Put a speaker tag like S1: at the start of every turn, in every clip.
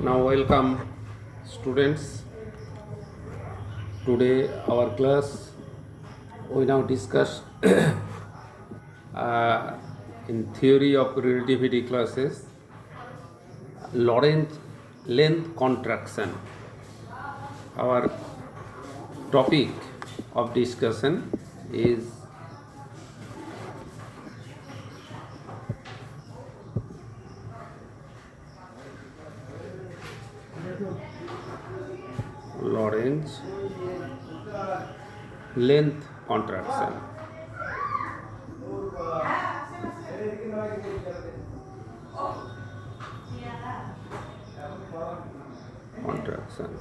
S1: Now welcome students. Today our class we now discuss uh, in theory of relativity classes Lorentz length contraction. Our topic of discussion is Lorentz length contraction. Contraction.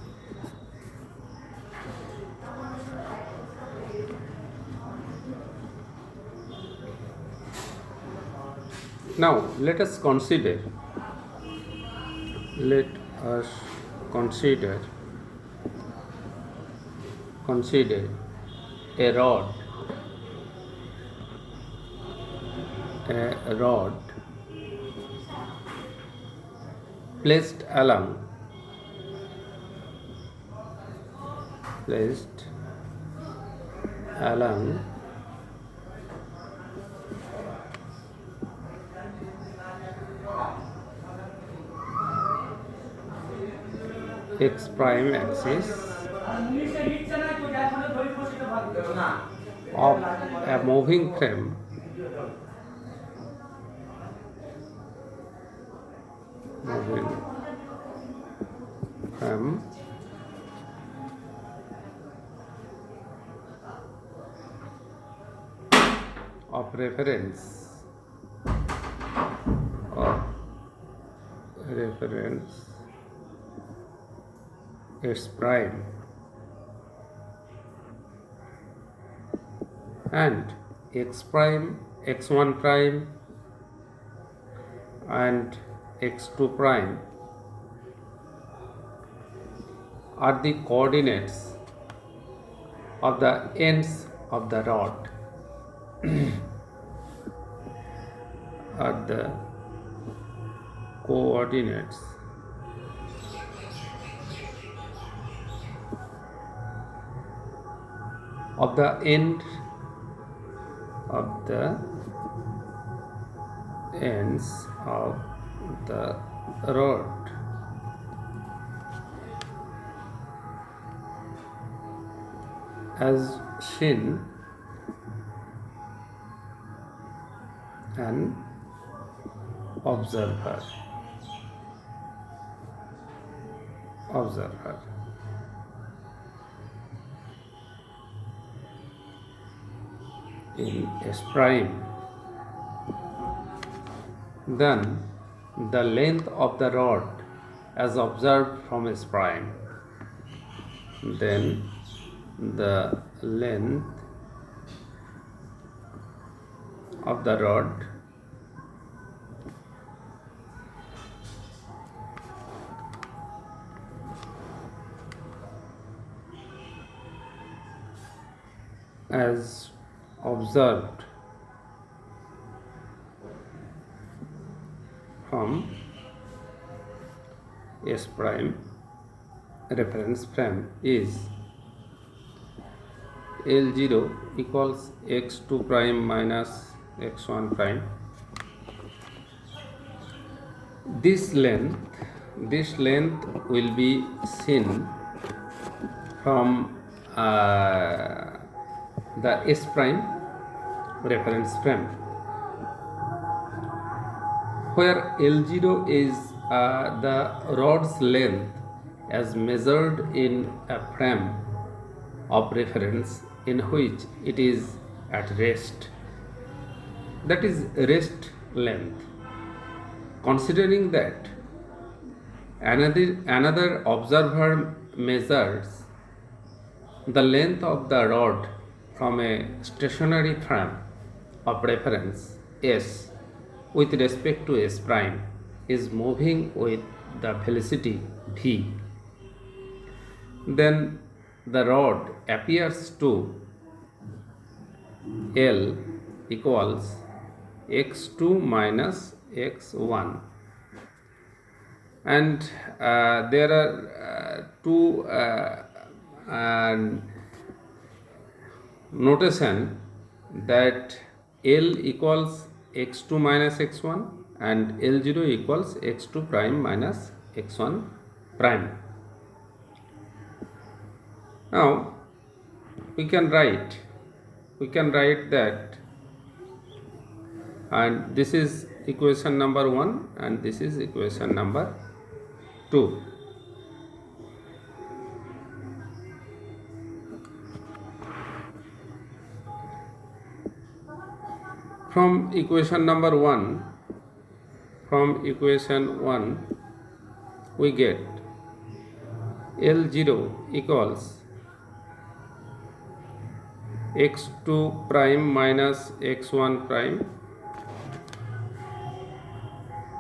S1: Now let us consider let us consider consider a rod placed along x prime axis of a moving frame of reference x prime and x1 prime and x2 prime are the coordinates of the ends of the rod are the coordinates of the end of the ends of the rod as seen an observer in S prime. Then the length of the rod as observed from S prime, then the length of the rod as observed from S prime reference frame is L0 equals x2 prime minus x1 prime. This length will be seen from the S prime reference frame, where L0 is the rod's length as measured in a frame of reference in which it is at rest, that is rest length. Considering that another observer measures the length of the rod from a stationary frame of reference S with respect to S prime is moving with the velocity v, then the rod appears to L equals x2 minus x1, and there are two notation that L equals x2 minus x1 and L0 equals x2 prime minus x1 prime. Now we can write that, and this is equation number 1 and this is equation number 2. From equation 1 we get L0 equals x2 prime minus x1 prime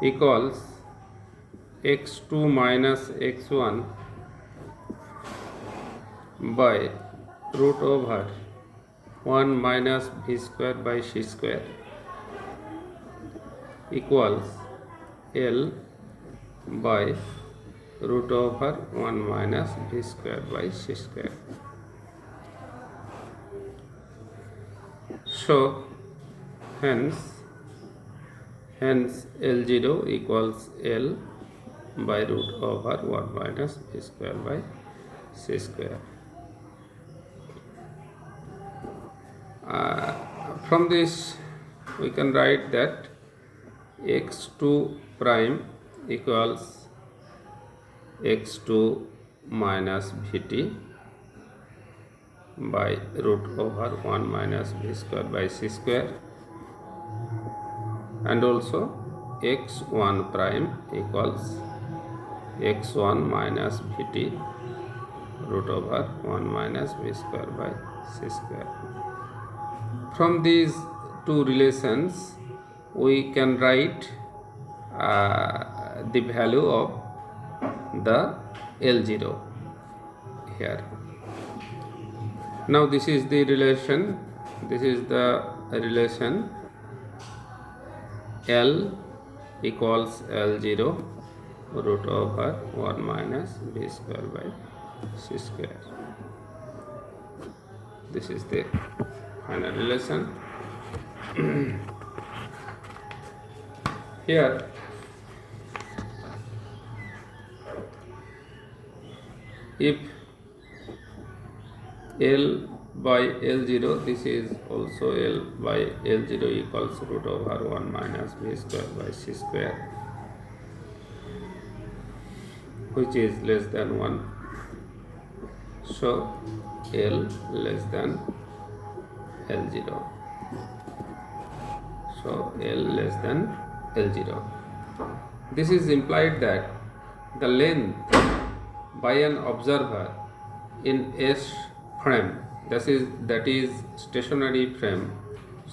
S1: equals x2 minus x1 by root over 1 minus v square by c square equals L by root over 1 minus v square by c square. So hence L0 equals L by root over 1 minus v square by c square. From this we can write that x2 prime equals x2 minus vt by root over 1 minus v square by c square, and also x1 prime equals x1 minus vt root over 1 minus v square by c square. From these two relations we can write the value of the L0 here. Now this is the relation, L equals L0 root over 1 minus v square by c square. This is the final relation. Here if L by L0, this is also L by L0 equals root over 1 minus v square by c square, which is less than 1. So L less than L0. So L less than L0. This is implied that the length by an observer in S frame, that is stationary frame,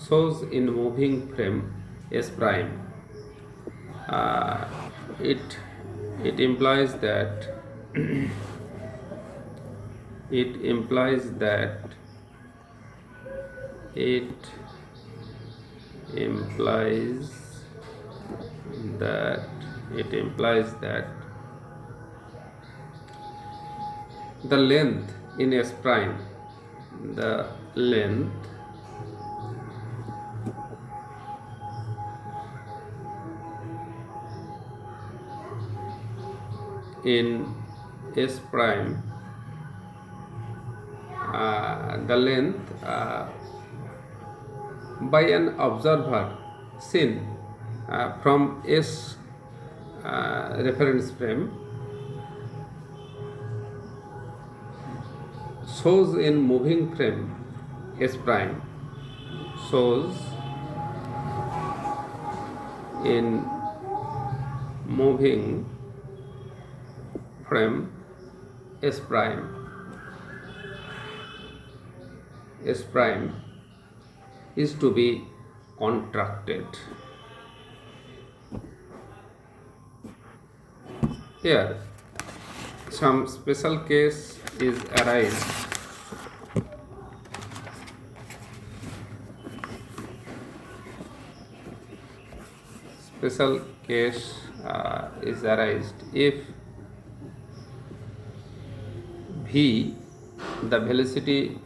S1: shows in moving frame S prime. It implies that it implies that the length in S prime, the length in S prime, the length by an observer seen from S reference frame shows in moving frame S prime, shows in moving frame S prime is to be contracted. Here some special case is arise. Special case is arised if v, the velocity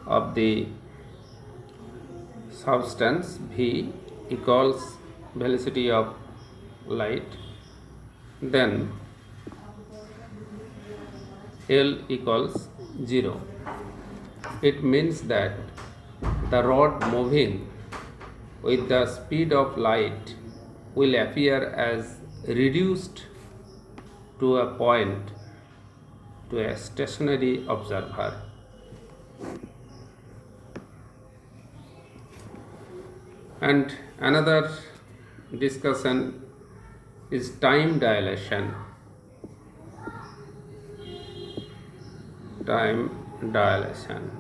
S1: of the substance, v equals velocity of light, then L equals 0. It means that the rod moving with the speed of light will appear as reduced to a point to a stationary observer. And another discussion is time dilation. Time dilation.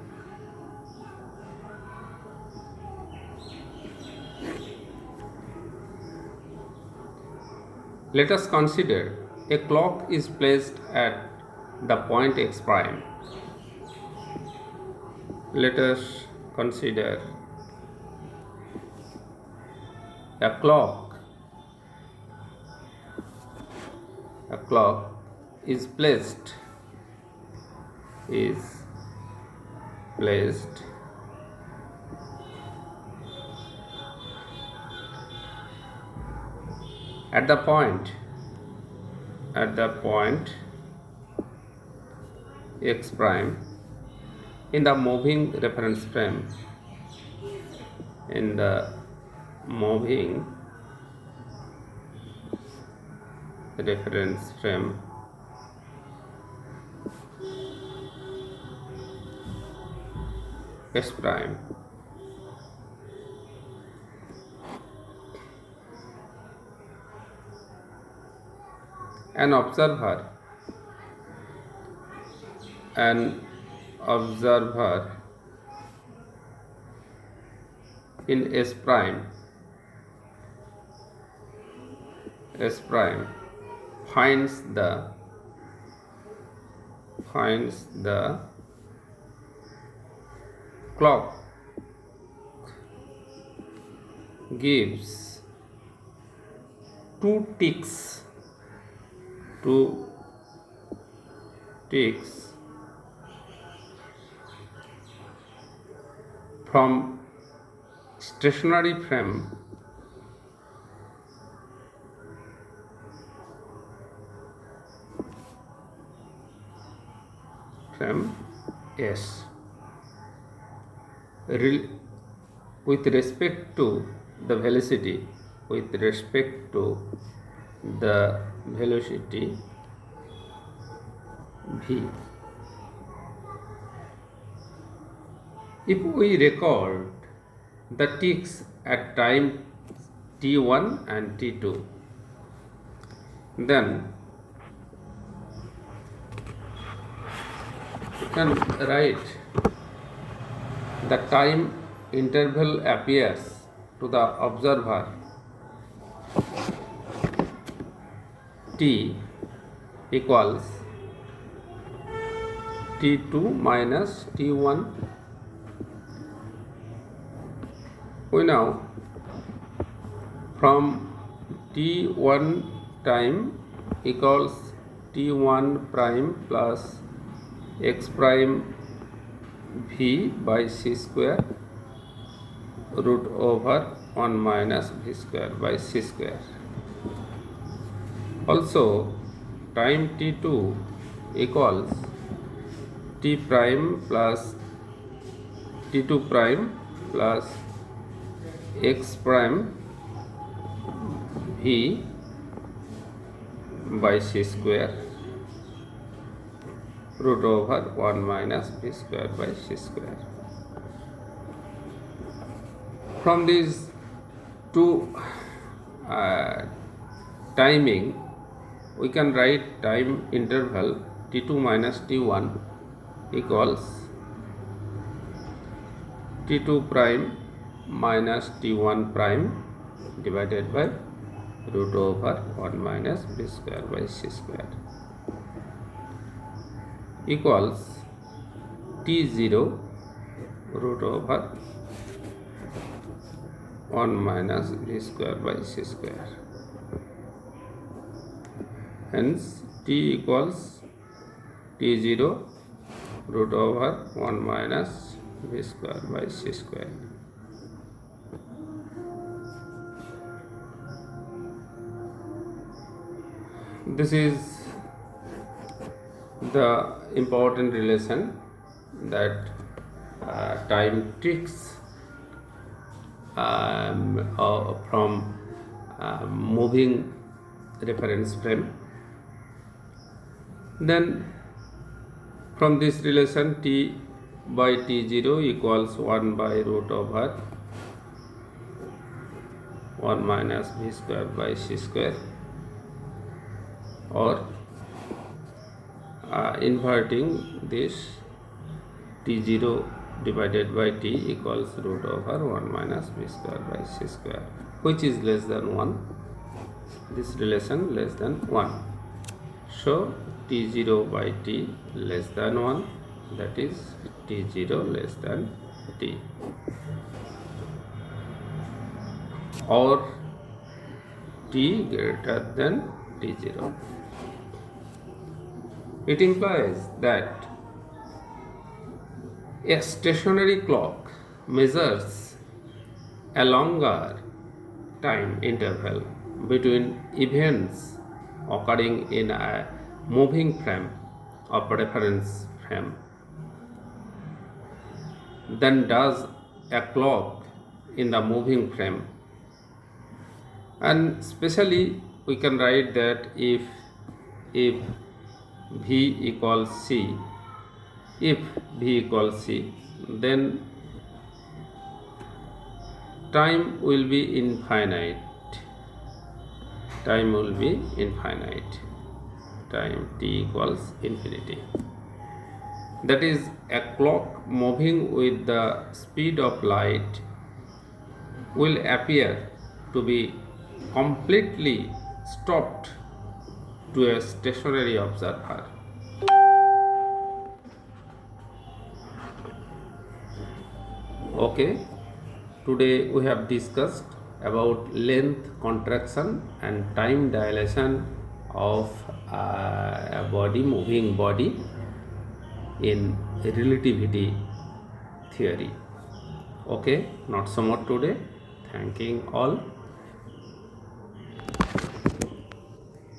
S1: Let us consider a clock is placed at the point x prime. Let us consider a clock is placed at the point x prime in the moving reference frame. In the moving reference frame, S prime, an observer in S prime finds the clock gives two ticks from stationary frame S with respect to the velocity v. If we record the ticks at time t1 and t2, then you can write the time interval appears to the observer t equals t2 minus t1. We know from t1 time equals t1 prime plus x prime v by c square root over 1 minus v square by c square. Also, time t2 equals t prime plus t2 prime plus x prime v by c square root over 1 minus v square by c square. From these two timing, we can write time interval t2 minus t1 equals t2 prime minus t1 prime divided by root over 1 minus v square by c square equals t0 root over 1 minus v square by c square. hence t equals t0 root over 1 minus v square by c square. This is the important relation that time ticks from moving reference frame. Then from this relation t by t0 equals 1 by root over 1 minus v square by c square, or inverting this t0 divided by t equals root over 1 minus v square by c square, which is less than 1. This relation less than 1. So t0 by t less than 1, that is t0 less than t, or t greater than t0. It implies that a stationary clock measures a longer time interval between events occurring in a moving frame of reference frame than does a clock in the moving frame. And especially we can write that if v equals c, then time will be infinite. Time t equals infinity. That is, a clock moving with the speed of light will appear to be completely stopped to a stationary observer. Okay, today we have discussed about length contraction and time dilation of a moving body in relativity theory. Okay, not so much today. Thanking all.